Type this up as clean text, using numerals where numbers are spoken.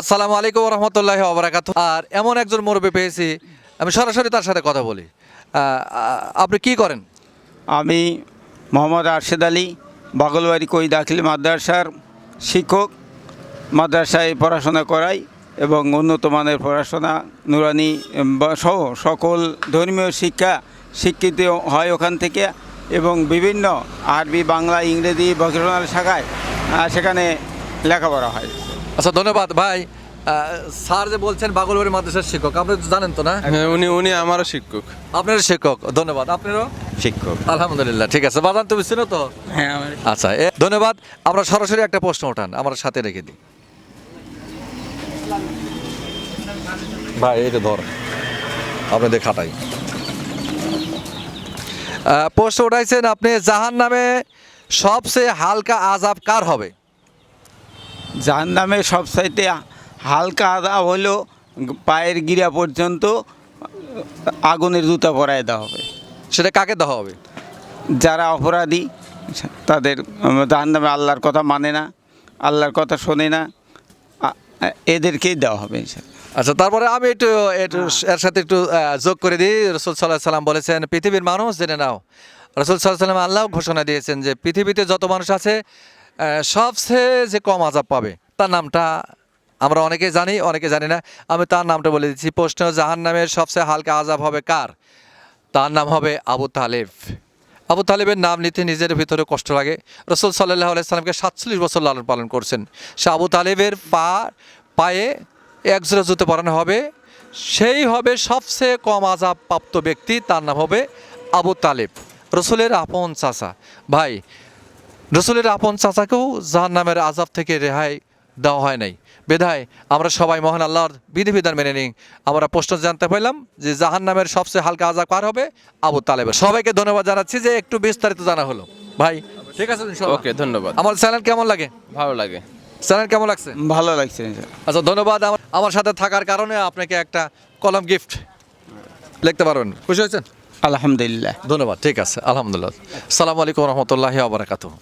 আসসালামু আলাইকুম রহমতুল্লাহি ওয়া বারাকাতুহু। আর এমন একজন মুরব্বী পেয়েছি, আমি সরাসরি তার সাথে কথা বলি। আপনি কি করেন? আমি মোহাম্মদ আরশেদ আলী, বাগলবাড়ি কই দাখিল মাদ্রাসার শিক্ষক। মাদ্রাসায় পড়াশোনা করাই এবং উন্নত মানের পড়াশোনা নুরানি সহ সকল ধর্মীয় শিক্ষা শিক্ষিত হয় ওখান থেকে, এবং বিভিন্ন আরবি, বাংলা, ইংরেজি, ভোকেশনাল শাখায় সেখানে লেখাপড়া হয়। আচ্ছা, ধন্যবাদ ভাই। স্যার যে বলছেন বাগলবাড়ি মাদ্রাসার শিক্ষক, আপনি তো জানেন তো না? হ্যাঁ, উনি আমারও শিক্ষক। আপনার শিক্ষক, ধন্যবাদ। আপনারও শিক্ষক। আলহামদুলিল্লাহ, ঠিক আছে। বাজান তুমি চিনো তো? হ্যাঁ। আচ্ছা, ধন্যবাদ। আমরা সরাসরি একটা প্রশ্ন ওঠান, আমার সাথে রেখে দিই। ভাই এটা ধর, আপনাদের খাটাই প্রশ্ন উঠাইছেন আপনি, জাহান নামে সবচেয়ে হালকা আযাব কার হবে? জাহান্নামে সবচাইতে হালকা আযাব হলো পায়ের গিরা পর্যন্ত আগুনের জুতা পরায় দেওয়া হবে। সেটা কাকে দেওয়া হবে? যারা অপরাধী তাদের জাহান্নামে আল্লাহর কথা মানে না, আল্লাহর কথা শোনে না, এদেরকেই দেওয়া হবে। আচ্ছা, তারপরে আমি একটু এর সাথে একটু যোগ করে দিই। রাসূল সাল্লাল্লাহু আলাইহি সাল্লাম বলেছেন, পৃথিবীর মানুষ জেনে নাও, রাসূল সাল্লাল্লাহু আলাইহি সাল্লাম আল্লাহ ঘোষণা দিয়েছেন যে পৃথিবীতে যত মানুষ আছে সবচেয়ে যে কম আযাব পাবে তার নামটা আমরা অনেকে জানি, অনেকে জানি না। আমি তার নামটা বলে দিচ্ছি। প্রশ্ন, জাহান্নামের সবচেয়ে হালকা আযাব হবে কার? তার নাম হবে আবু তালেব। আবু তালেবের নাম নিতে নিজের ভিতরে কষ্ট লাগে। রাসূল সাল্লাল্লাহু আলাইহি সাল্লামকে 47 বছর লালন পালন করছেন। সে আবু তালেবের পায়ে একজোড়া জুতো পরানো হবে, সেই হবে সবচেয়ে কম আযাব প্রাপ্ত ব্যক্তি। তার নাম হবে আবু তালেব, রসুলের আপন চাচা। ভাই, রসুলের আপন চাচাকেও জাহান্নামের আযাব থেকে রেহাই দেওয়া হয় নাই। বিধায় আমরা সবাই মহান আল্লাহর বিধিবিধান মেনে নিই। আমরা প্রশ্ন জানতে পারলাম যে জাহান্নামের সবচেয়ে হালকা আযাব কার হবে? আবু তালেবের। সবাইকে ধন্যবাদ জানাচ্ছি যে একটু বিস্তারিত জানা হলো। ভাই ঠিক আছে, ওকে, ধন্যবাদ। আমার চ্যানেল কেমন লাগে? ভালো লাগে। চ্যানেল কেমন লাগছে? ভালো লাগছে। আচ্ছা, ধন্যবাদ। আমার সাথে থাকার কারণে আপনাকে একটা কলম গিফট লিখতে পারবেন। খুশি হয়েছেন? আলহামদুলিল্লাহ। ধন্যবাদ, ঠিক আছে, আলহামদুলিল্লাহ। আসসালামু আলাইকুম রহমতুল্লাহি ওয়া বারাকাতুহু।